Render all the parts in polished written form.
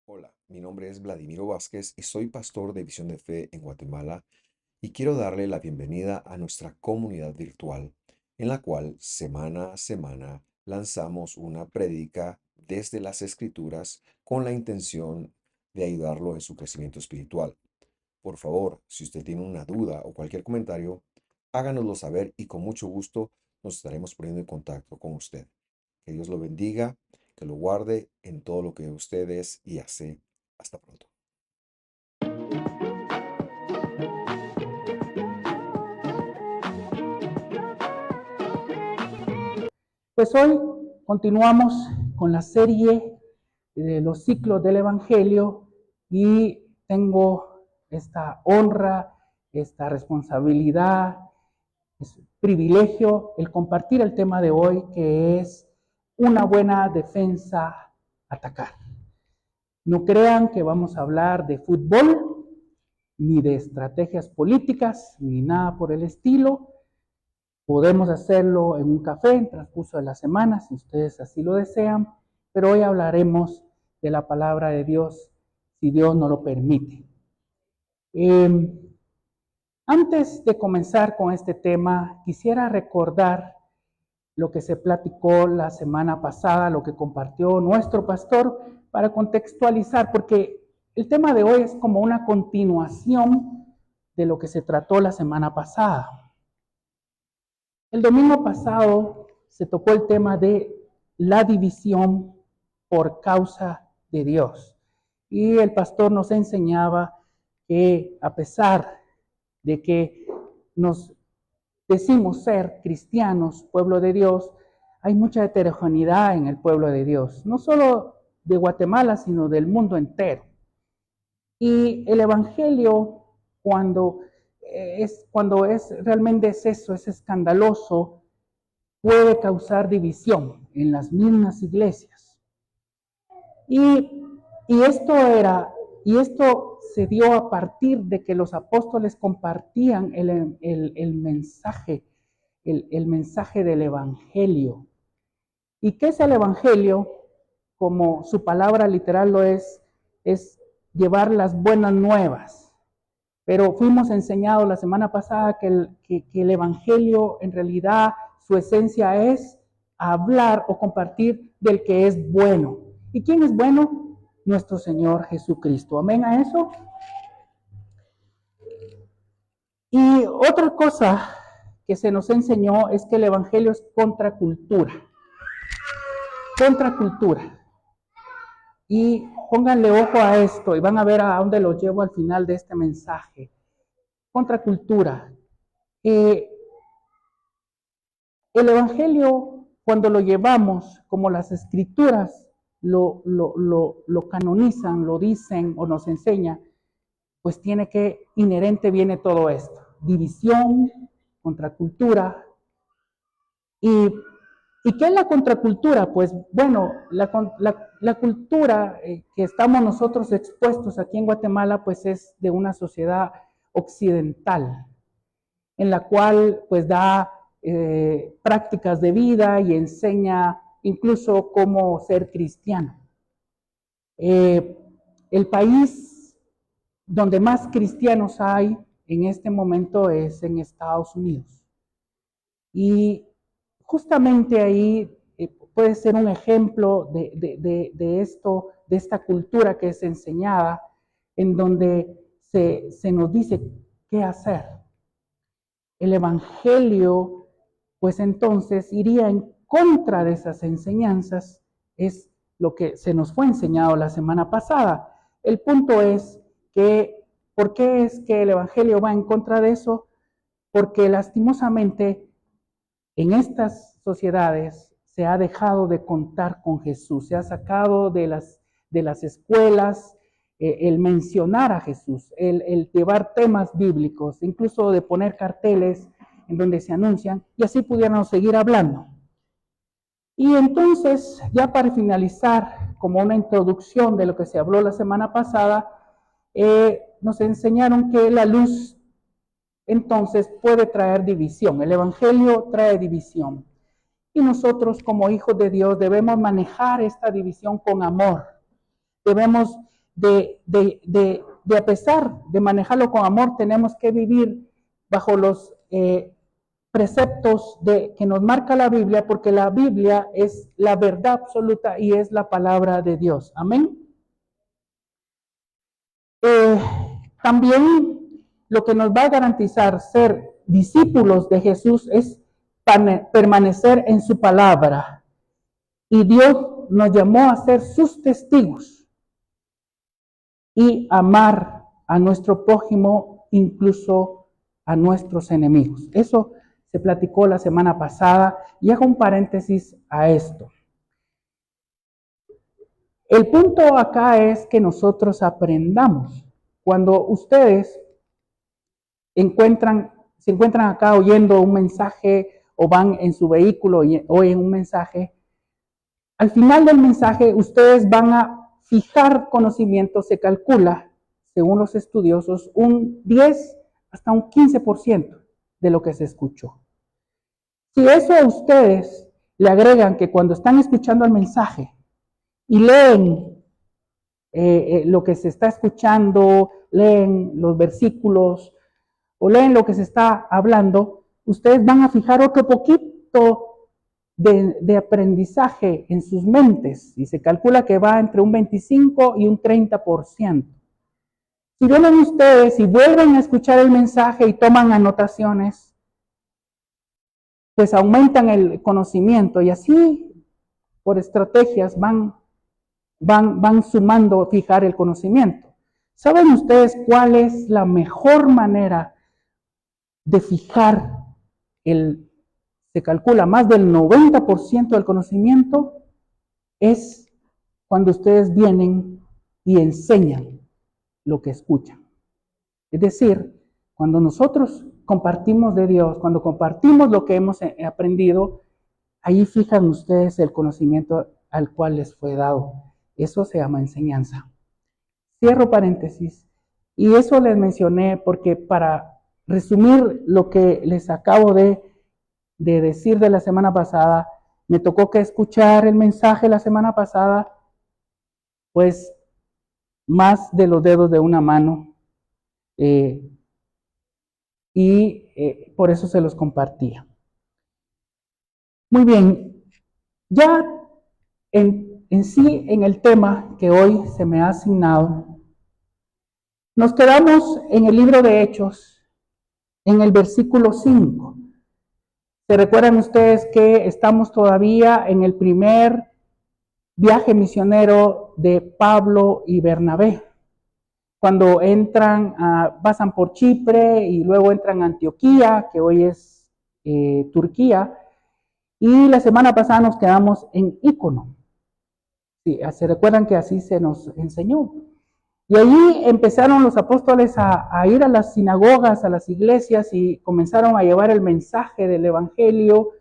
Hola, mi nombre es Vladimiro Vázquez y soy pastor de Visión de Fe en Guatemala y quiero darle la bienvenida a nuestra comunidad virtual en la cual semana a semana lanzamos una prédica desde las Escrituras con la intención de ayudarlo en su crecimiento espiritual. Por favor, si usted tiene una duda o cualquier comentario, háganoslo saber y con mucho gusto nos estaremos poniendo en contacto con usted. Que Dios lo bendiga, que lo guarde en todo lo que usted es y hace. Hasta pronto. Pues hoy continuamos con la serie de los ciclos del Evangelio y tengo esta honra, esta responsabilidad, es privilegio el compartir el tema de hoy, que es una buena defensa atacar. No crean que vamos a hablar de fútbol, ni de estrategias políticas, ni nada por el estilo. Podemos hacerlo en un café en transcurso de la semana, si ustedes así lo desean, pero hoy hablaremos de la palabra de Dios, si Dios nos lo permite. Antes de comenzar con este tema, quisiera recordar lo que se platicó la semana pasada, lo que compartió nuestro pastor, para contextualizar, porque el tema de hoy es como una continuación de lo que se trató la semana pasada. El domingo pasado se tocó el tema de la división por causa de Dios. Y el pastor nos enseñaba que a pesar de que nos decimos ser cristianos, pueblo de Dios, hay mucha heterogeneidad en el pueblo de Dios, no solo de Guatemala, sino del mundo entero. Y el Evangelio, cuando es realmente eso, es escandaloso, puede causar división en las mismas iglesias. Y, y esto se dio a partir de que los apóstoles compartían el mensaje, el mensaje del Evangelio. ¿Y qué es el Evangelio? Como su palabra literal lo es llevar las buenas nuevas. Pero fuimos enseñados la semana pasada que el Evangelio en realidad su esencia es hablar o compartir del que es bueno. ¿Y quién es bueno? Nuestro Señor Jesucristo. Amén a eso. Y otra cosa que se nos enseñó es que el Evangelio es contracultura. Contracultura. Y pónganle ojo a esto y van a ver a dónde lo llevo al final de este mensaje. Contracultura. El Evangelio, cuando lo llevamos, como las Escrituras lo canonizan, lo dicen o nos enseña, pues tiene que, inherente viene todo esto. División, contracultura. ¿Y qué es la contracultura? Pues bueno, la cultura que estamos nosotros expuestos aquí en Guatemala, pues es de una sociedad occidental, en la cual pues da prácticas de vida y enseña incluso cómo ser cristiano. El país donde más cristianos hay en este momento es en Estados Unidos. Y justamente ahí puede ser un ejemplo de esto, de esta cultura que es enseñada, en donde se nos dice qué hacer. El Evangelio, pues entonces iría en contra de esas enseñanzas, es lo que se nos fue enseñado la semana pasada. El punto es que, ¿por qué es que el Evangelio va en contra de eso? Porque lastimosamente en estas sociedades se ha dejado de contar con Jesús, se ha sacado de las escuelas el mencionar a Jesús, el llevar temas bíblicos, incluso de poner carteles en donde se anuncian, y así pudiéramos seguir hablando. Y entonces, ya para finalizar, como una introducción de lo que se habló la semana pasada, nos enseñaron que la luz entonces puede traer división. El Evangelio trae división. Y nosotros como hijos de Dios debemos manejar esta división con amor. Debemos de a pesar de manejarlo con amor, tenemos que vivir bajo los preceptos que nos marca la Biblia, porque la Biblia es la verdad absoluta y es la palabra de Dios. Amén. También lo que nos va a garantizar ser discípulos de Jesús es permanecer en su palabra. Y Dios nos llamó a ser sus testigos y amar a nuestro prójimo, incluso a nuestros enemigos. Eso se platicó la semana pasada y hago un paréntesis a esto. El punto acá es que nosotros aprendamos. Cuando ustedes se encuentran acá oyendo un mensaje o van en su vehículo y oyen un mensaje, al final del mensaje ustedes van a fijar conocimiento, se calcula, según los estudiosos, un 10 hasta un 15% de lo que se escuchó. Si eso a ustedes le agregan que cuando están escuchando el mensaje y leen lo que se está escuchando, leen los versículos o leen lo que se está hablando, ustedes van a fijar otro poquito de aprendizaje en sus mentes y se calcula que va entre un 25 y un 30%. Si vienen ustedes y vuelven a escuchar el mensaje y toman anotaciones, pues aumentan el conocimiento y así por estrategias van sumando fijar el conocimiento. ¿Saben ustedes cuál es la mejor manera de fijar se calcula más del 90% del conocimiento? Es cuando ustedes vienen y enseñan lo que escuchan. Es decir, cuando nosotros compartimos de Dios, cuando compartimos lo que hemos aprendido, ahí fijan ustedes el conocimiento al cual les fue dado. Eso se llama enseñanza. Cierro paréntesis. Y eso les mencioné porque para resumir lo que les acabo de decir de la semana pasada, me tocó que escuchar el mensaje la semana pasada, pues más de los dedos de una mano. Por eso se los compartía. Muy bien, ya en sí, en el tema que hoy se me ha asignado, nos quedamos en el libro de Hechos, en el versículo 5. ¿Se recuerdan ustedes que estamos todavía en el primer viaje misionero de Pablo y Bernabé? Cuando pasan por Chipre y luego entran a Antioquía, que hoy es Turquía, y la semana pasada nos quedamos en Ícono. Sí, se recuerdan que así se nos enseñó. Y allí empezaron los apóstoles a ir a las sinagogas, a las iglesias y comenzaron a llevar el mensaje del evangelio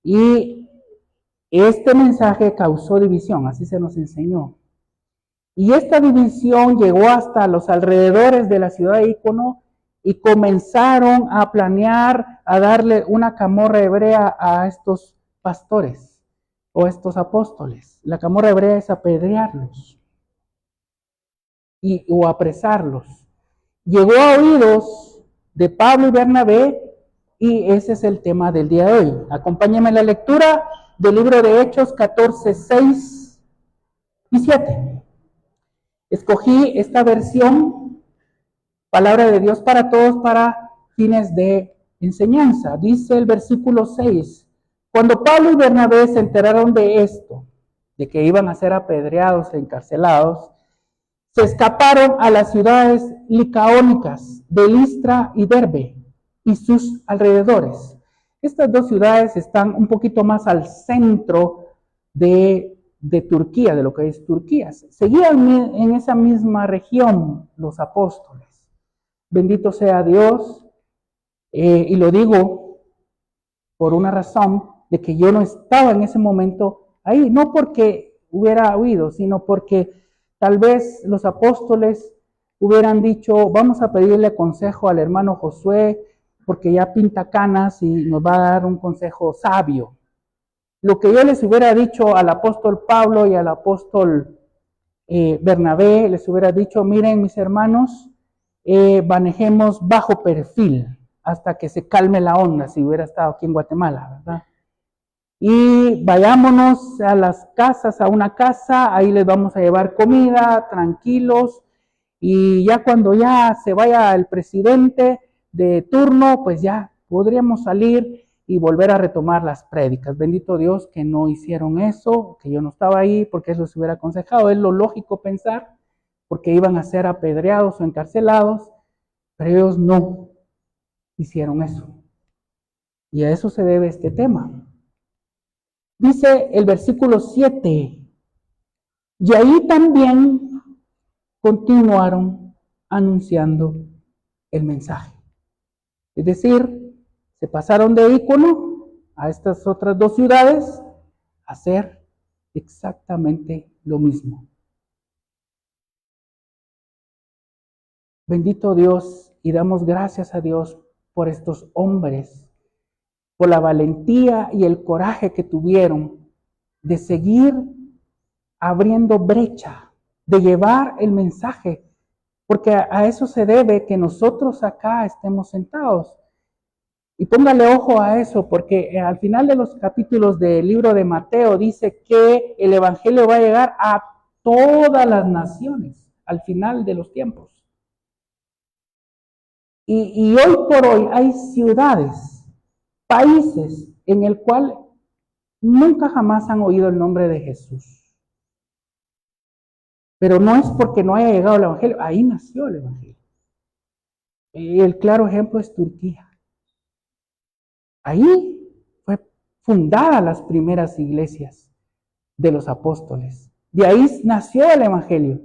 y este mensaje causó división, así se nos enseñó. Y esta división llegó hasta los alrededores de la ciudad de Ícono y comenzaron a planear, a darle una camorra hebrea a estos pastores o estos apóstoles. La camorra hebrea es apedrearlos o apresarlos. Llegó a oídos de Pablo y Bernabé y ese es el tema del día de hoy. Acompáñenme en la lectura del libro de Hechos 14, 6 y 7. Escogí esta versión, palabra de Dios para todos, para fines de enseñanza. Dice el versículo 6, cuando Pablo y Bernabé se enteraron de esto, de que iban a ser apedreados e encarcelados, se escaparon a las ciudades licaónicas de Listra y Derbe y sus alrededores. Estas dos ciudades están un poquito más al centro de Turquía, de lo que es Turquía. Seguían en esa misma región los apóstoles. Bendito sea Dios, y lo digo por una razón de que yo no estaba en ese momento ahí, no porque hubiera huido, sino porque tal vez los apóstoles hubieran dicho, vamos a pedirle consejo al hermano Josué, porque ya pinta canas y nos va a dar un consejo sabio. Lo que yo les hubiera dicho al apóstol Pablo y al apóstol Bernabé les hubiera dicho, miren mis hermanos, manejemos bajo perfil hasta que se calme la onda, si hubiera estado aquí en Guatemala, ¿verdad? Y vayámonos a las casas, a una casa, ahí les vamos a llevar comida, tranquilos, y ya cuando ya se vaya el presidente de turno, pues ya podríamos salir y volver a retomar las prédicas. Bendito Dios que no hicieron eso, que yo no estaba ahí, porque eso se hubiera aconsejado. Es lo lógico pensar, porque iban a ser apedreados o encarcelados, pero ellos no hicieron eso. Y a eso se debe este tema. Dice el versículo 7, y ahí también continuaron anunciando el mensaje. Es decir, se pasaron de Ícono a estas otras dos ciudades a hacer exactamente lo mismo. Bendito Dios, y damos gracias a Dios por estos hombres, por la valentía y el coraje que tuvieron de seguir abriendo brecha, de llevar el mensaje, porque a eso se debe que nosotros acá estemos sentados. Y póngale ojo a eso, porque al final de los capítulos del libro de Mateo dice que el evangelio va a llegar a todas las naciones al final de los tiempos. Y hoy por hoy hay ciudades, países en el cual nunca jamás han oído el nombre de Jesús. Pero no es porque no haya llegado el evangelio, ahí nació el evangelio. Y el claro ejemplo es Turquía. Ahí fue fundada las primeras iglesias de los apóstoles. De ahí nació el evangelio.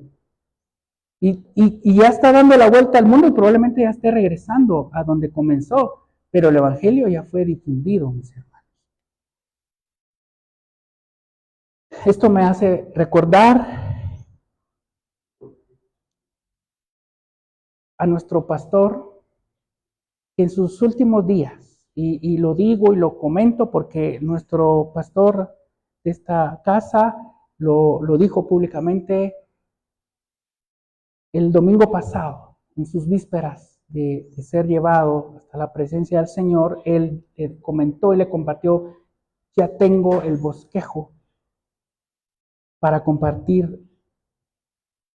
Y ya está dando la vuelta al mundo y probablemente ya esté regresando a donde comenzó. Pero el evangelio ya fue difundido, mis hermanos. Esto me hace recordar a nuestro pastor que en sus últimos días, y lo digo y lo comento porque nuestro pastor de esta casa lo dijo públicamente el domingo pasado, en sus vísperas de ser llevado hasta la presencia del Señor, él comentó y le compartió, ya tengo el bosquejo para compartir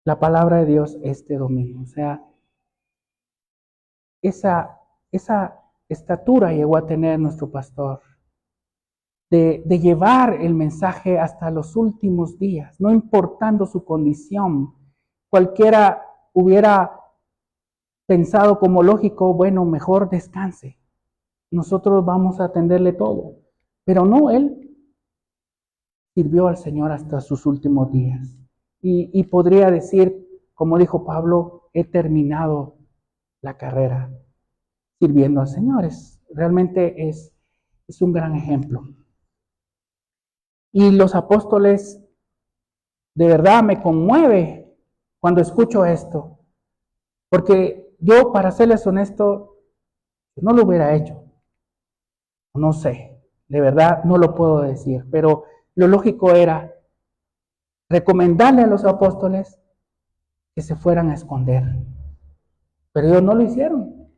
la palabra de Dios este domingo. O sea, esa estatura llegó a tener nuestro pastor, de llevar el mensaje hasta los últimos días, no importando su condición. Cualquiera hubiera pensado como lógico, bueno, mejor descanse, nosotros vamos a atenderle todo. Pero no, él sirvió al Señor hasta sus últimos días. Y podría decir, como dijo Pablo, he terminado la carrera sirviendo al Señor. Realmente es un gran ejemplo. Y los apóstoles, de verdad me conmueve cuando escucho esto, porque yo, para serles honesto, no lo hubiera hecho. No sé, de verdad no lo puedo decir, pero lo lógico era recomendarle a los apóstoles que se fueran a esconder. Pero ellos no lo hicieron.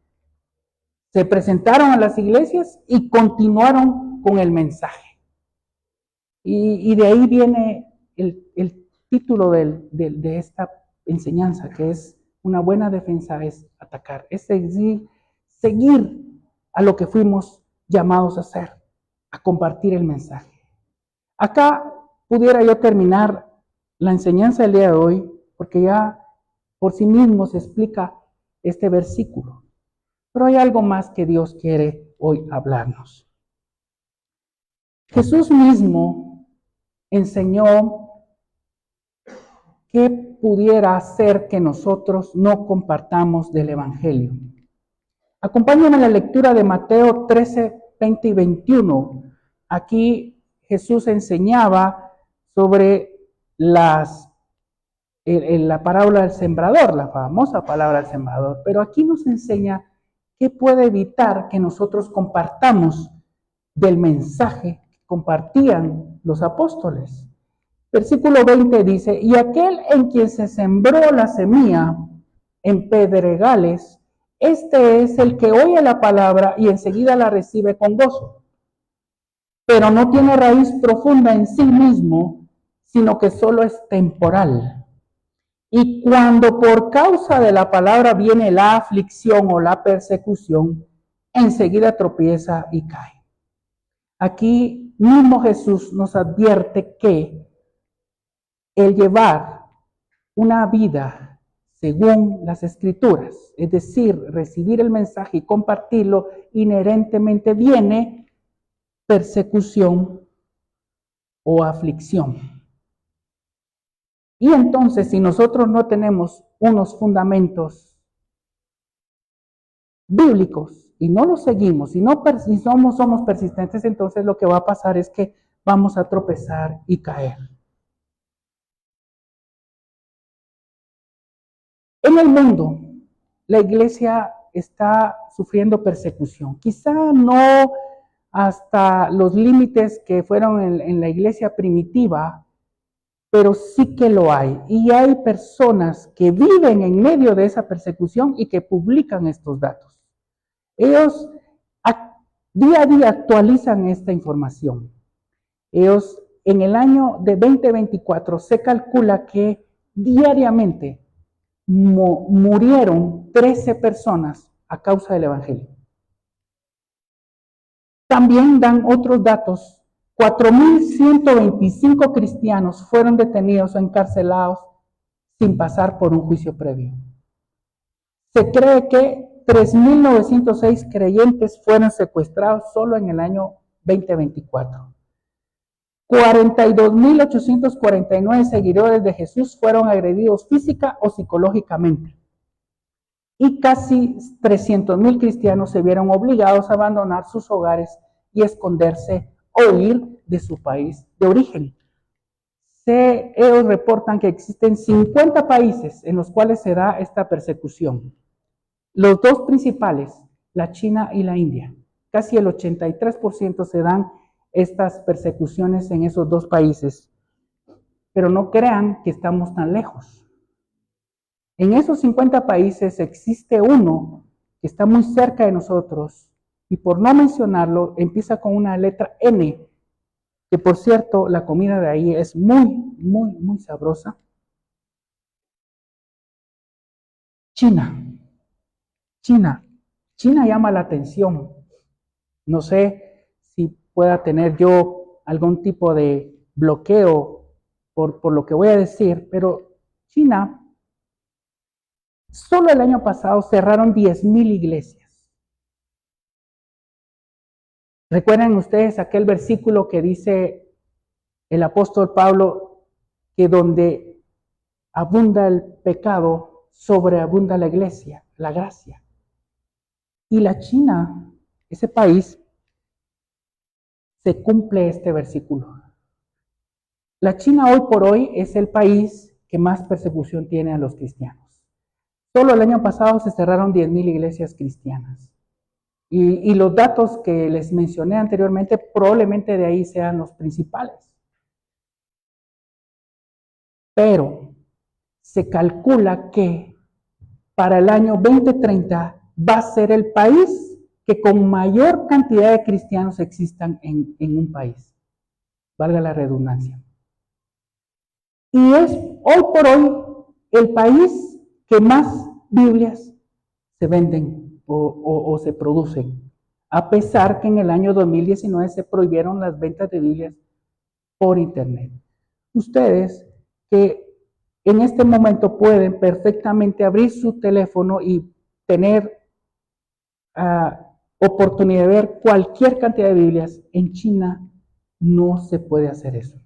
Se presentaron a las iglesias y continuaron con el mensaje. Y de ahí viene el título de esta enseñanza, que es una buena defensa es atacar, es seguir a lo que fuimos llamados a hacer, a compartir el mensaje. Acá pudiera yo terminar la enseñanza del día de hoy, porque ya por sí mismo se explica este versículo. Pero hay algo más que Dios quiere hoy hablarnos. Jesús mismo enseñó qué pudiera hacer que nosotros no compartamos del Evangelio. Acompáñenme a la lectura de Mateo 13, 20 y 21. Aquí Jesús enseñaba sobre la parábola del sembrador, la famosa palabra del sembrador, pero aquí nos enseña qué puede evitar que nosotros compartamos del mensaje que compartían los apóstoles. Versículo 20 dice, y aquel en quien se sembró la semilla en pedregales, este es el que oye la palabra y enseguida la recibe con gozo, pero no tiene raíz profunda en sí mismo, sino que solo es temporal. Y cuando por causa de la palabra viene la aflicción o la persecución, enseguida tropieza y cae. Aquí mismo Jesús nos advierte que el llevar una vida según las escrituras, es decir, recibir el mensaje y compartirlo, inherentemente viene persecución o aflicción. Y entonces, si nosotros no tenemos unos fundamentos bíblicos y no los seguimos, y no somos persistentes, entonces lo que va a pasar es que vamos a tropezar y caer. En el mundo, la iglesia está sufriendo persecución. Quizá no hasta los límites que fueron en la iglesia primitiva, pero sí que lo hay. Y hay personas que viven en medio de esa persecución y que publican estos datos. Ellos día a día actualizan esta información. Ellos en el año de 2024 se calcula que diariamente murieron 13 personas a causa del Evangelio. También dan otros datos. 4.125 cristianos fueron detenidos o encarcelados sin pasar por un juicio previo. Se cree que 3.906 creyentes fueron secuestrados solo en el año 2024. 42.849 seguidores de Jesús fueron agredidos física o psicológicamente. Y casi 300.000 cristianos se vieron obligados a abandonar sus hogares y esconderse o huir de su país de origen. Ellos reportan que existen 50 países en los cuales se da esta persecución. Los dos principales, la China y la India. Casi el 83% se dan estas persecuciones en esos dos países. Pero no crean que estamos tan lejos. En esos 50 países existe uno que está muy cerca de nosotros y por no mencionarlo empieza con una letra N, que por cierto la comida de ahí es muy sabrosa. China. China llama la atención. No sé si pueda tener yo algún tipo de bloqueo por lo que voy a decir, pero China, solo el año pasado cerraron 10,000 iglesias. ¿Recuerdan ustedes aquel versículo que dice el apóstol Pablo que donde abunda el pecado, sobreabunda la iglesia, la gracia? Y la China, ese país, se cumple este versículo. La China hoy por hoy es el país que más persecución tiene a los cristianos. Solo el año pasado se cerraron 10,000 iglesias cristianas. Y los datos que les mencioné anteriormente probablemente de ahí sean los principales. Pero se calcula que para el año 2030 va a ser el país que con mayor cantidad de cristianos existan en un país. Valga la redundancia. Y es hoy por hoy el país que más Biblias se venden o se producen, a pesar que en el año 2019 se prohibieron las ventas de Biblias por internet. Ustedes que en este momento pueden perfectamente abrir su teléfono y tener oportunidad de ver cualquier cantidad de Biblias, en China no se puede hacer eso.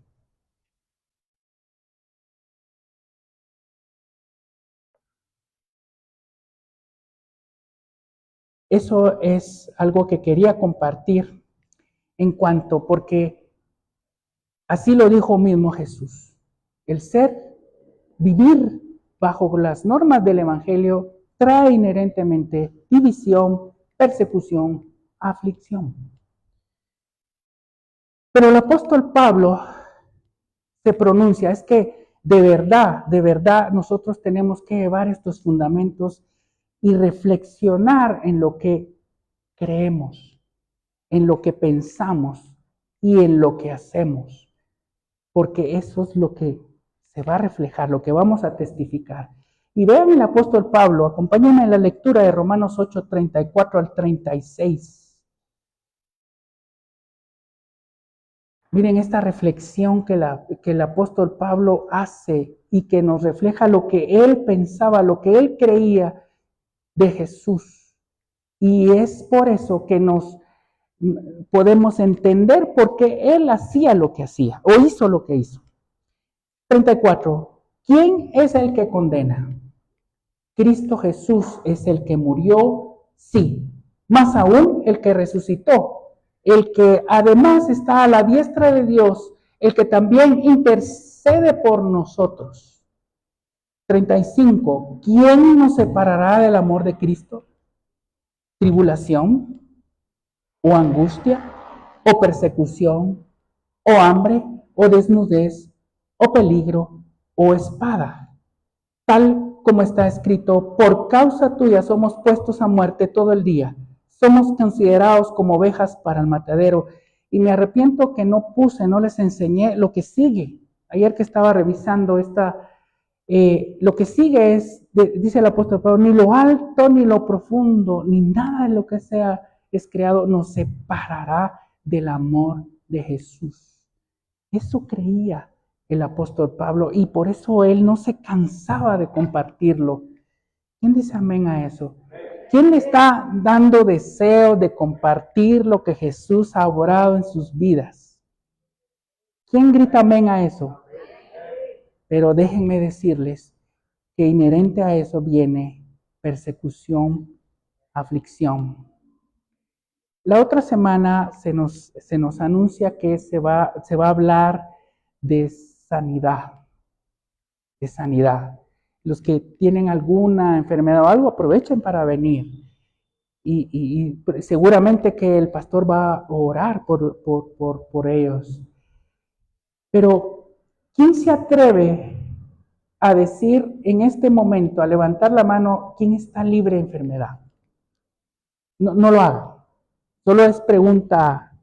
Eso es algo que quería compartir porque así lo dijo mismo Jesús. El vivir bajo las normas del Evangelio trae inherentemente división, persecución, aflicción. Pero el apóstol Pablo se pronuncia. Es que de verdad, nosotros tenemos que llevar estos fundamentos y reflexionar en lo que creemos, en lo que pensamos y en lo que hacemos, porque eso es lo que se va a reflejar, lo que vamos a testificar. Y vean el apóstol Pablo, acompáñenme en la lectura de Romanos 8, 34 al 36. Miren esta reflexión que el apóstol Pablo hace y que nos refleja lo que él pensaba, lo que él creía de Jesús. Y es por eso que nos podemos entender por qué él hacía lo que hacía o hizo lo que hizo. 34. ¿Quién es el que condena? Cristo Jesús es el que murió, sí. Más aún, el que resucitó, el que además está a la diestra de Dios, el que también intercede por nosotros. 35. ¿Quién nos separará del amor de Cristo? ¿Tribulación? ¿O angustia? ¿O persecución? ¿O hambre? ¿O desnudez? ¿O peligro? ¿O espada? Tal como está escrito, por causa tuya somos puestos a muerte todo el día. Somos considerados como ovejas para el matadero. Y me arrepiento que no les enseñé lo que sigue. Ayer que estaba revisando lo que sigue dice el apóstol Pablo, ni lo alto, ni lo profundo, ni nada de lo que sea es creado nos separará del amor de Jesús. Eso creía el apóstol Pablo y por eso él no se cansaba de compartirlo. ¿Quién dice amén a eso? ¿Quién le está dando deseo de compartir lo que Jesús ha obrado en sus vidas? ¿Quién grita amén a eso? Pero déjenme decirles que inherente a eso viene persecución, aflicción. La otra semana se nos anuncia que se va a hablar de sanidad, de sanidad. Los que tienen alguna enfermedad o algo, aprovechen para venir. Y seguramente que el pastor va a orar por ellos. Pero, ¿quién se atreve a decir en este momento, a levantar la mano, quién está libre de enfermedad? No lo haga. Solo es pregunta.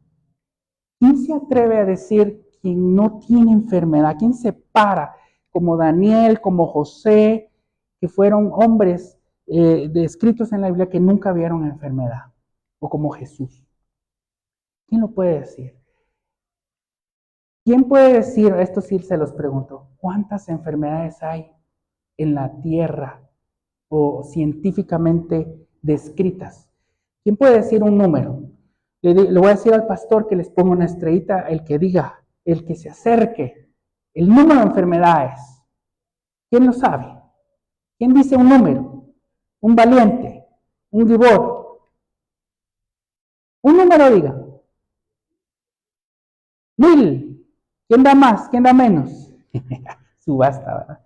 ¿Quién se atreve a decir quién no tiene enfermedad? ¿Quién se para? Como Daniel, como José, que fueron hombres descritos en la Biblia que nunca vieron enfermedad. O como Jesús. ¿Quién lo puede decir? ¿Quién puede decir, esto sí se los pregunto, cuántas enfermedades hay en la tierra o científicamente descritas? ¿Quién puede decir un número? Le voy a decir al pastor que les ponga una estrellita, el que diga, el que se acerque, el número de enfermedades. ¿Quién lo sabe? ¿Quién dice un número? Un valiente, un gibor. Un número diga. 1000. ¿Quién da más? ¿Quién da menos? Subasta, ¿verdad?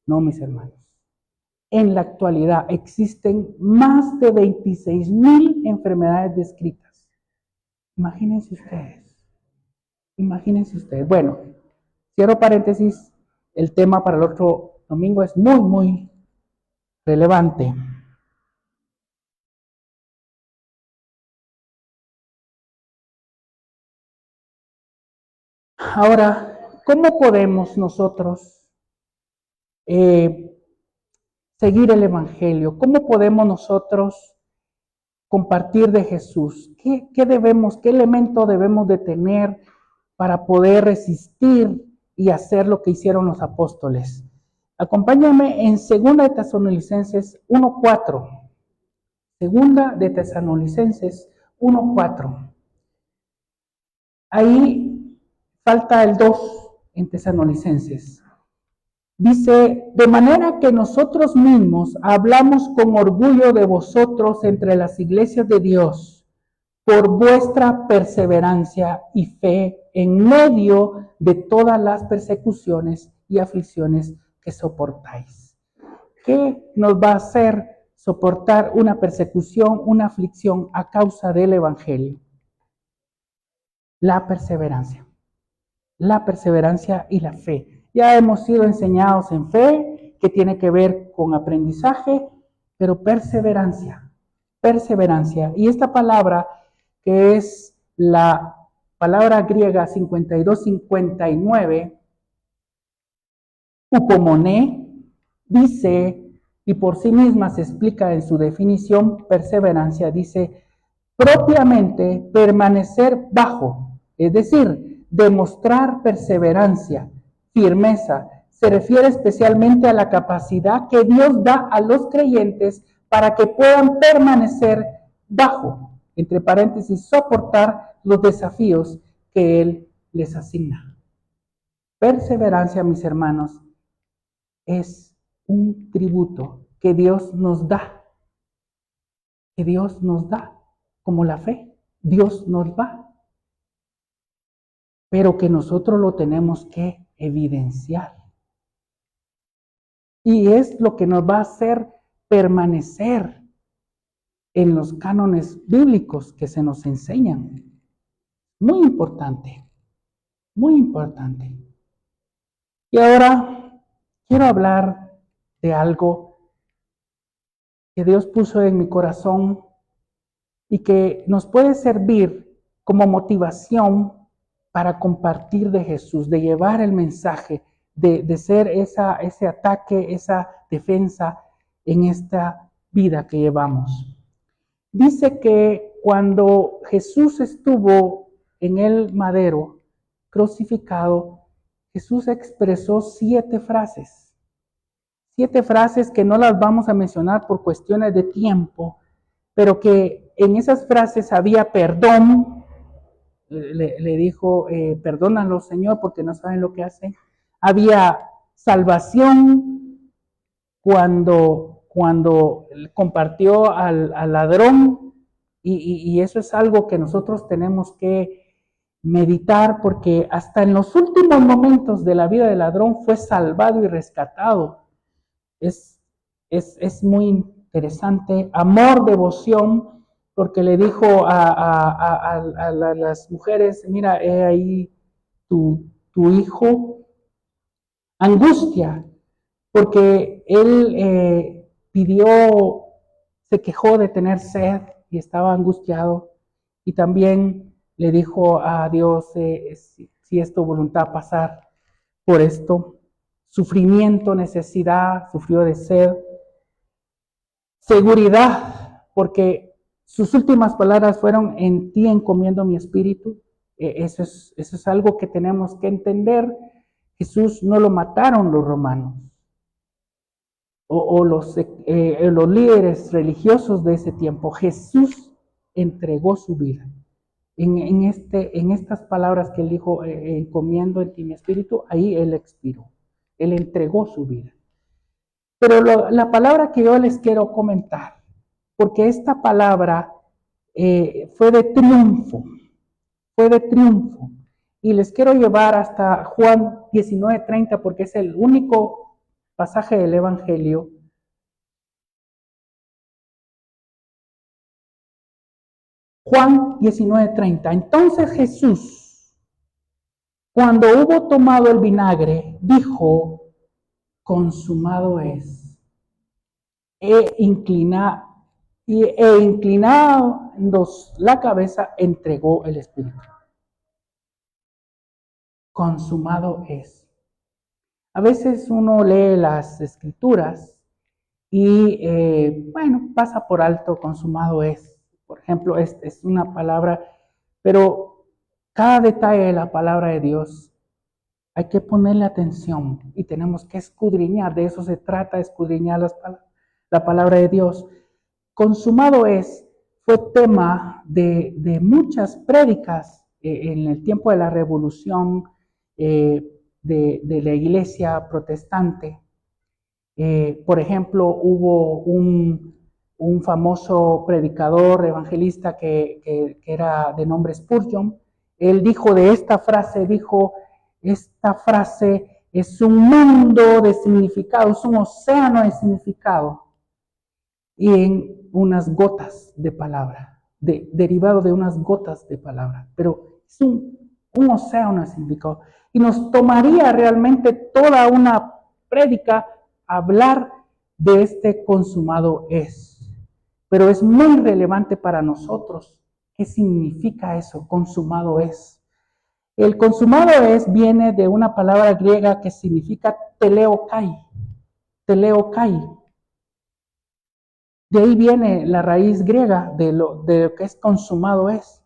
No, mis hermanos. En la actualidad existen más de 26,000 enfermedades descritas. Imagínense ustedes. Imagínense ustedes. Bueno, cierro paréntesis. El tema para el otro domingo es muy, muy relevante. Ahora, ¿cómo podemos nosotros seguir el Evangelio? ¿Cómo podemos nosotros compartir de Jesús? ¿Qué elemento debemos de tener para poder resistir y hacer lo que hicieron los apóstoles? Acompáñame en 2 de Tesalonicenses 1:4. 2 de Tesalonicenses 1:4. Ahí falta el 2 en Tesalonicenses. Dice, de manera que nosotros mismos hablamos con orgullo de vosotros entre las iglesias de Dios por vuestra perseverancia y fe en medio de todas las persecuciones y aflicciones que soportáis. ¿Qué nos va a hacer soportar una persecución, una aflicción a causa del Evangelio? La perseverancia. la perseverancia y la fe. Ya hemos sido enseñados en fe, que tiene que ver con aprendizaje, pero perseverancia, perseverancia. Y esta palabra, que es la palabra griega 52-59, upomoné, dice, y por sí misma se explica en su definición, perseverancia, dice, propiamente permanecer bajo, es decir, demostrar perseverancia, firmeza. Se refiere especialmente a la capacidad que Dios da a los creyentes para que puedan permanecer bajo, entre paréntesis, soportar los desafíos que Él les asigna. Perseverancia, mis hermanos, es un tributo que Dios nos da, que Dios nos da, como la fe, Dios nos da, pero que nosotros lo tenemos que evidenciar. Y es lo que nos va a hacer permanecer en los cánones bíblicos que se nos enseñan. Muy importante, muy importante. Y ahora quiero hablar de algo que Dios puso en mi corazón y que nos puede servir como motivación para compartir de Jesús, de llevar el mensaje, de ser ese ataque, esa defensa en esta vida que llevamos. Dice que cuando Jesús estuvo en el madero crucificado, Jesús expresó 7 frases. 7 frases que no las vamos a mencionar por cuestiones de tiempo, pero que en esas frases había perdón. Le dijo, perdónalo, Señor, porque no saben lo que hacen. Había salvación cuando compartió al ladrón, y eso es algo que nosotros tenemos que meditar, porque hasta en los últimos momentos de la vida del ladrón fue salvado y rescatado. Es muy interesante. Amor, devoción, porque le dijo a las mujeres, mira, he ahí tu hijo. Angustia, porque él pidió, se quejó de tener sed y estaba angustiado, y también le dijo a Dios si es tu voluntad pasar por esto. Sufrimiento, necesidad, sufrió de sed. Seguridad, porque sus últimas palabras fueron, en ti encomiendo mi espíritu. Eso es algo que tenemos que entender. Jesús no lo mataron los romanos o los líderes religiosos de ese tiempo. Jesús entregó su vida. En estas palabras que él dijo, encomiendo en ti mi espíritu, ahí él expiró. Él entregó su vida. Pero la palabra que yo les quiero comentar, porque esta palabra fue de triunfo, y les quiero llevar hasta Juan 19:30, porque es el único pasaje del Evangelio. Juan 19:30. Entonces Jesús, cuando hubo tomado el vinagre, dijo, consumado es. Inclinando la cabeza, entregó el espíritu. Consumado es. A veces uno lee las escrituras y, pasa por alto, consumado es. Por ejemplo, es una palabra, pero cada detalle de la palabra de Dios hay que ponerle atención y tenemos que escudriñar. De eso se trata, escudriñar la palabra de Dios. Consumado es, fue tema de muchas prédicas en el tiempo de la revolución de la iglesia protestante. Por ejemplo, hubo un famoso predicador evangelista que era de nombre Spurgeon. Él dijo de esta frase, esta frase es un mundo de significado, es un océano de significado, y en unas gotas de palabra, derivado de unas gotas de palabra, pero es un océano de significado. Y nos tomaría realmente toda una prédica hablar de este consumado es. Pero es muy relevante para nosotros. ¿Qué significa eso? Consumado es. El consumado es viene de una palabra griega que significa teleokai. Teleokai. De ahí viene la raíz griega de lo que es consumado es.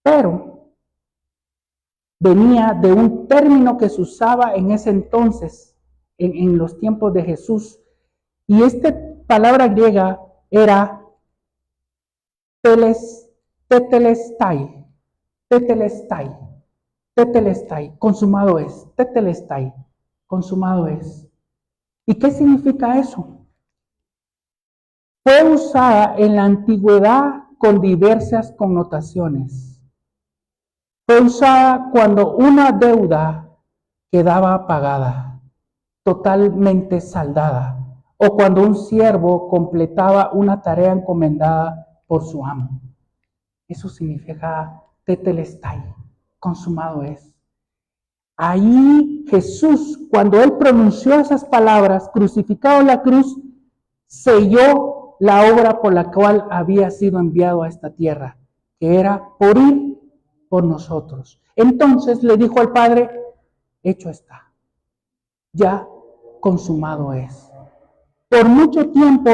Pero venía de un término que se usaba en ese entonces, en los tiempos de Jesús. Y esta palabra griega era tetelestai, tetelestai, tetelestai, consumado es, tetelestai, consumado es. ¿Y qué significa eso? Fue usada en la antigüedad con diversas connotaciones. Fue usada cuando una deuda quedaba pagada, totalmente saldada, o cuando un siervo completaba una tarea encomendada por su amo. Eso significa tetelestai, consumado es. Ahí Jesús, cuando él pronunció esas palabras, crucificado en la cruz, selló la obra por la cual había sido enviado a esta tierra, que era por ir por nosotros. Entonces le dijo al Padre, hecho está, ya consumado es. Por mucho tiempo,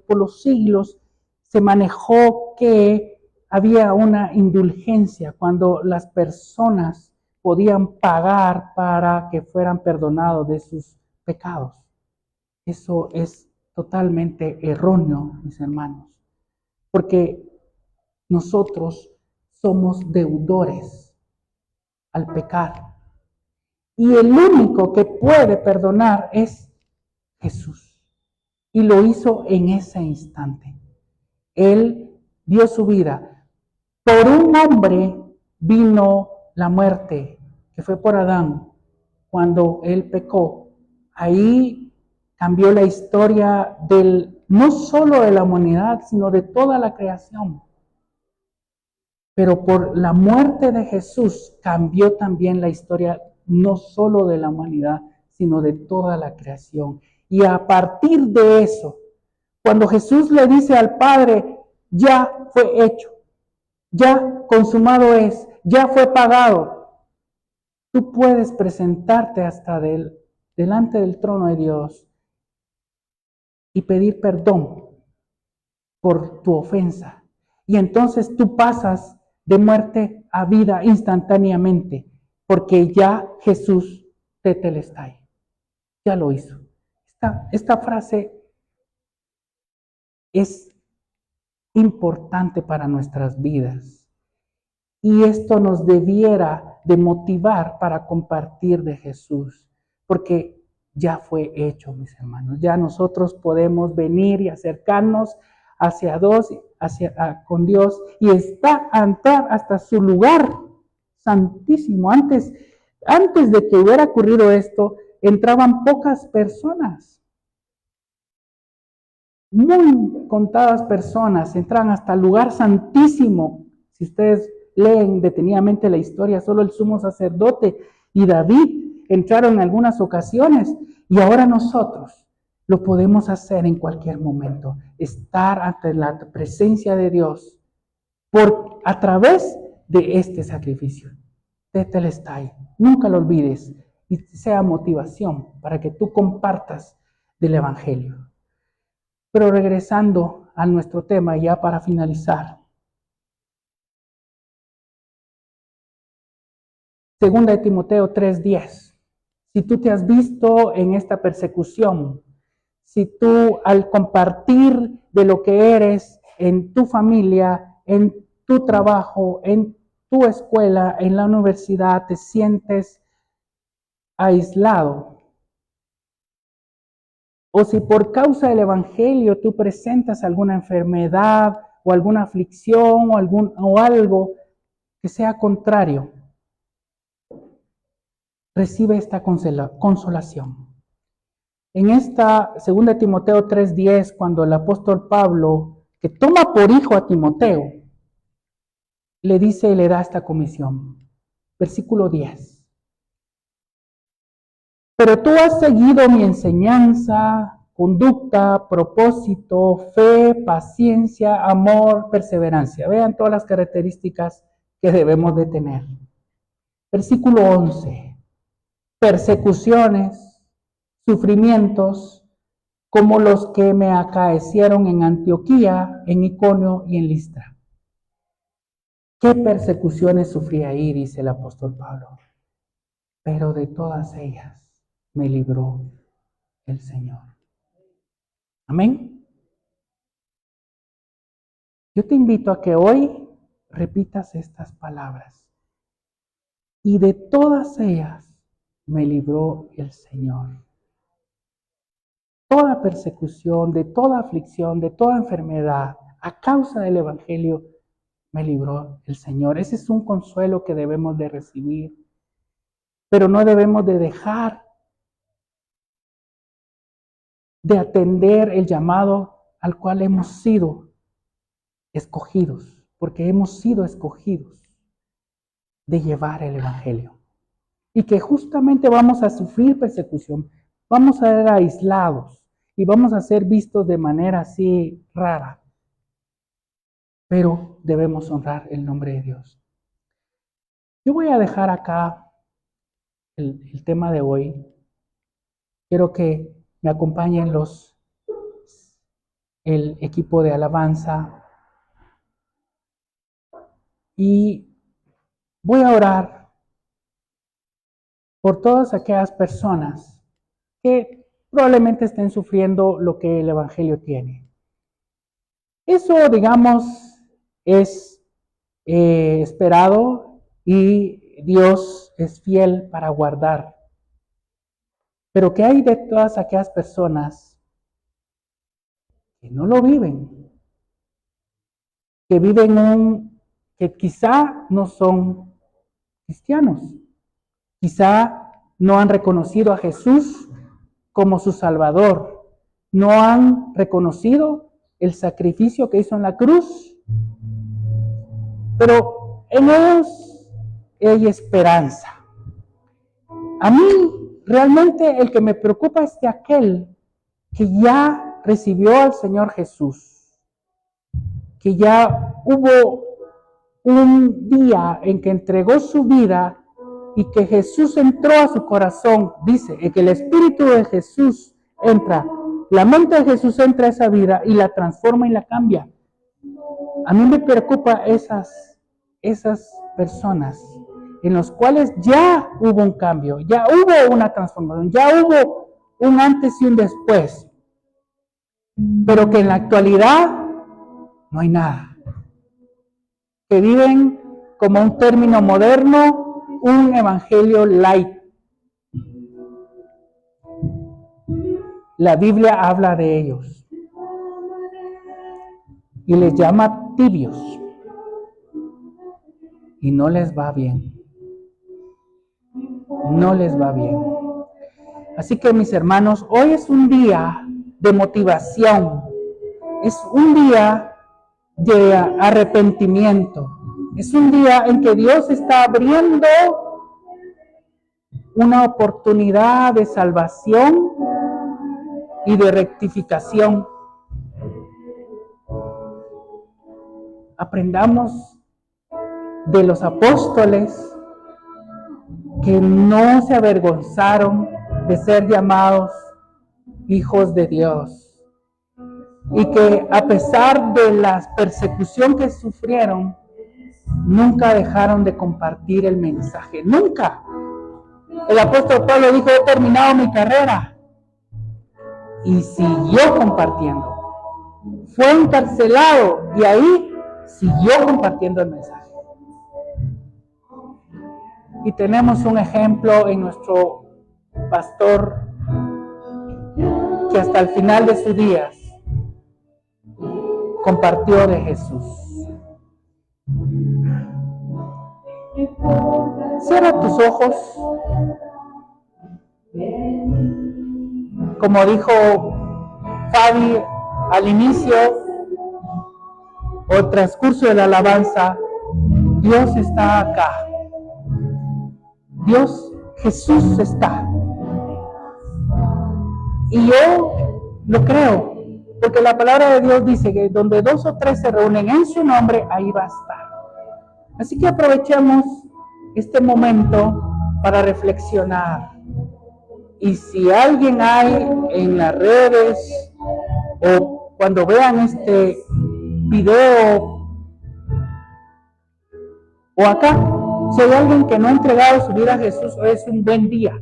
por los siglos, se manejó que había una indulgencia cuando las personas podían pagar para que fueran perdonados de sus pecados. Eso es totalmente erróneo, mis hermanos, porque nosotros somos deudores al pecar. Y el único que puede perdonar es Jesús. Y lo hizo en ese instante. Él dio su vida. Por un hombre vino la muerte, que fue por Adán, cuando él pecó. Ahí cambió la historia no solo de la humanidad, sino de toda la creación. Pero por la muerte de Jesús cambió también la historia no solo de la humanidad, sino de toda la creación. Y a partir de eso, cuando Jesús le dice al Padre, ya fue hecho, ya consumado es, ya fue pagado, tú puedes presentarte hasta delante del trono de Dios y pedir perdón por tu ofensa. Y entonces tú pasas de muerte a vida instantáneamente, porque ya Jesús tetelestai, ya lo hizo. Esta frase es importante para nuestras vidas. Y esto nos debiera de motivar para compartir de Jesús, porque ya fue hecho, mis hermanos. Ya nosotros podemos venir y acercarnos hacia Dios, con Dios y entrar hasta su lugar santísimo. Antes de que hubiera ocurrido esto, entraban pocas personas. Muy contadas personas entran hasta el lugar santísimo. Si ustedes leen detenidamente la historia, solo el sumo sacerdote y David entraron en algunas ocasiones, y ahora nosotros lo podemos hacer en cualquier momento, estar ante la presencia de Dios a través de este sacrificio. Tetelestai, nunca lo olvides y sea motivación para que tú compartas del Evangelio. Pero regresando a nuestro tema ya para finalizar. Segunda de Timoteo 3:10. Si tú te has visto en esta persecución, si tú al compartir de lo que eres en tu familia, en tu trabajo, en tu escuela, en la universidad, te sientes aislado, o si por causa del Evangelio tú presentas alguna enfermedad o alguna aflicción o algo que sea contrario, recibe esta consolación. En esta 2 Timoteo 3:10, cuando el apóstol Pablo, que toma por hijo a Timoteo, le dice y le da esta comisión. Versículo 10. Pero tú has seguido mi enseñanza, conducta, propósito, fe, paciencia, amor, perseverancia. Vean todas las características que debemos de tener. Versículo 11. Persecuciones, sufrimientos, como los que me acaecieron en Antioquía, en Iconio y en Listra. ¿Qué persecuciones sufrí ahí? Dice el apóstol Pablo. Pero de todas ellas me libró el Señor. Amén. Yo te invito a que hoy repitas estas palabras. Y de todas ellas me libró el Señor. Toda persecución, de toda aflicción, de toda enfermedad, a causa del Evangelio, me libró el Señor. Ese es un consuelo que debemos de recibir. Pero no debemos de dejar de atender el llamado al cual hemos sido escogidos, porque hemos sido escogidos de llevar el Evangelio. Y que justamente vamos a sufrir persecución, vamos a ser aislados y vamos a ser vistos de manera así rara. Pero debemos honrar el nombre de Dios. Yo voy a dejar acá el tema de hoy. Quiero que me acompañen el equipo de alabanza. Y voy a orar por todas aquellas personas que probablemente estén sufriendo lo que el Evangelio tiene. Eso, digamos, es esperado y Dios es fiel para guardar. Pero ¿qué hay de todas aquellas personas que no lo viven? Que viven que quizá no son cristianos, quizá no han reconocido a Jesús como su Salvador, no han reconocido el sacrificio que hizo en la cruz, pero en ellos hay esperanza. A mí realmente el que me preocupa es de aquel que ya recibió al Señor Jesús, que ya hubo un día en que entregó su vida y que Jesús entró a su corazón. Dice que el Espíritu de Jesús entra, la mente de Jesús entra a esa vida y la transforma y la cambia. A mí me preocupa esas personas en las cuales ya hubo un cambio, ya hubo una transformación, ya hubo un antes y un después, pero que en la actualidad no hay nada. Que viven, como un término moderno, un evangelio light. La Biblia habla de ellos y les llama tibios y no les va bien. No les va bien. Así que, mis hermanos, hoy es un día de motivación, es un día de arrepentimiento, es un día en que Dios está abriendo una oportunidad de salvación y de rectificación. Aprendamos de los apóstoles que no se avergonzaron de ser llamados hijos de Dios y que a pesar de la persecución que sufrieron, nunca dejaron de compartir el mensaje, nunca. El apóstol Pablo dijo: he terminado mi carrera, y siguió compartiendo. Fue encarcelado y ahí siguió compartiendo el mensaje. Y tenemos un ejemplo en nuestro pastor que hasta el final de sus días compartió de Jesús. Cierra tus ojos. Como dijo Fabi al inicio o el transcurso de la alabanza, Dios está acá. Dios, Jesús está. Y yo lo creo, porque la palabra de Dios dice que donde 2 o 3 se reúnen en su nombre, ahí va a estar. Así que aprovechemos este momento para reflexionar. Y si alguien hay en las redes o cuando vean este video o acá, si hay alguien que no ha entregado su vida a Jesús, hoy es un buen día.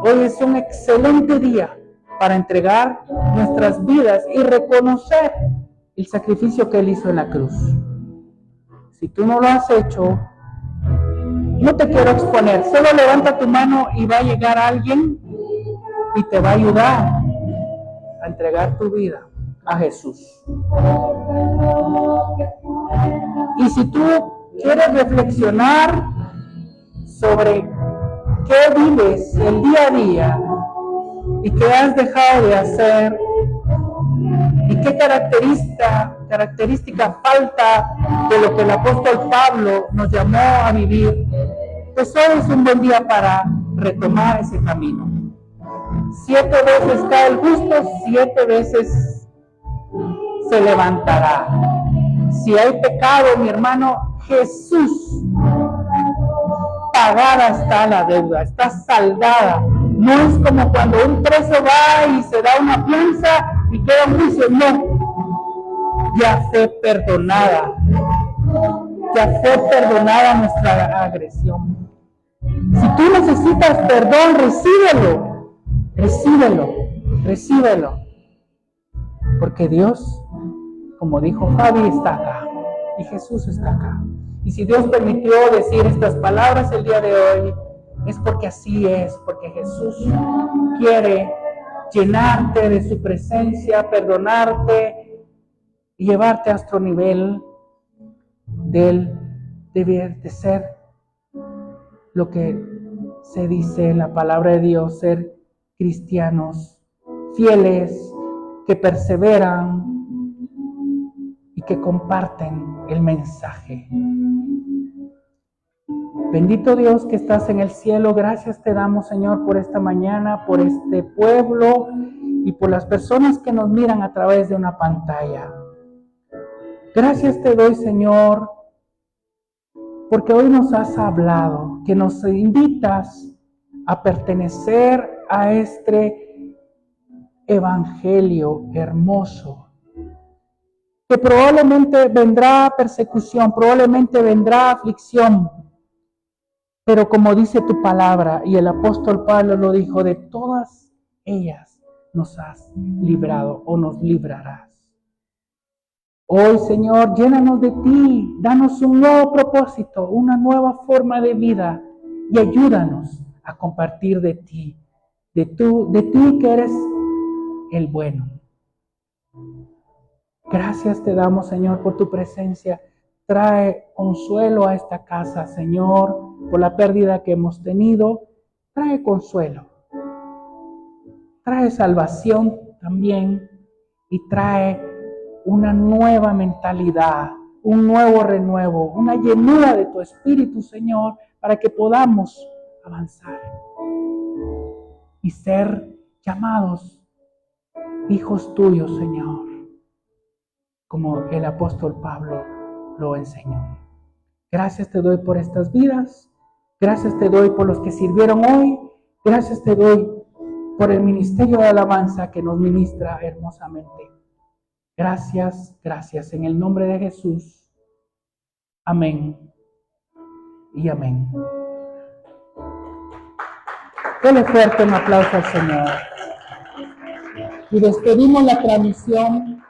Hoy es un excelente día para entregar nuestras vidas y reconocer el sacrificio que Él hizo en la cruz. Si tú no lo has hecho, no te quiero exponer, solo levanta tu mano y va a llegar alguien y te va a ayudar a entregar tu vida a Jesús. Y si tú quieres reflexionar sobre qué vives el día a día y qué has dejado de hacer y qué característica falta de lo que el apóstol Pablo nos llamó a vivir, pues hoy es un buen día para retomar ese camino. 7 veces cae el justo, 7 veces se levantará. Si hay pecado, mi hermano, Jesús pagada está la deuda, está saldada. No es como cuando un preso va y se da una fianza y queda un juicio, no. Ya fue perdonada. Ya fue perdonada nuestra agresión. Si tú necesitas perdón, recíbelo. Porque Dios, como dijo Fabi, está acá. Y Jesús está acá. Y si Dios permitió decir estas palabras el día de hoy, es porque así es, porque Jesús quiere llenarte de su presencia, perdonarte y llevarte a otro nivel del deber de ser lo que se dice en la palabra de Dios, ser cristianos fieles, que perseveran y que comparten el mensaje. Bendito Dios que estás en el cielo, gracias te damos, Señor, por esta mañana, por este pueblo y por las personas que nos miran a través de una pantalla. Gracias te doy, Señor, porque hoy nos has hablado, que nos invitas a pertenecer a este evangelio hermoso, que probablemente vendrá persecución, probablemente vendrá aflicción, pero como dice tu palabra, y el apóstol Pablo lo dijo, de todas ellas nos has librado o nos librarás. Hoy, Señor, llénanos de ti, danos un nuevo propósito, una nueva forma de vida y ayúdanos a compartir de ti, de ti que eres el bueno. Gracias te damos, Señor, por tu presencia. Trae consuelo a esta casa, Señor, por la pérdida que hemos tenido. Trae consuelo. Trae salvación también y trae una nueva mentalidad, un nuevo renuevo, una llenura de tu Espíritu, Señor, para que podamos avanzar y ser llamados hijos tuyos, Señor, como el apóstol Pablo lo enseñó. Gracias te doy por estas vidas, gracias te doy por los que sirvieron hoy, gracias te doy por el ministerio de alabanza que nos ministra hermosamente. Gracias, gracias, en el nombre de Jesús. Amén y amén. Dele fuerte un aplauso al Señor. Y despedimos la transmisión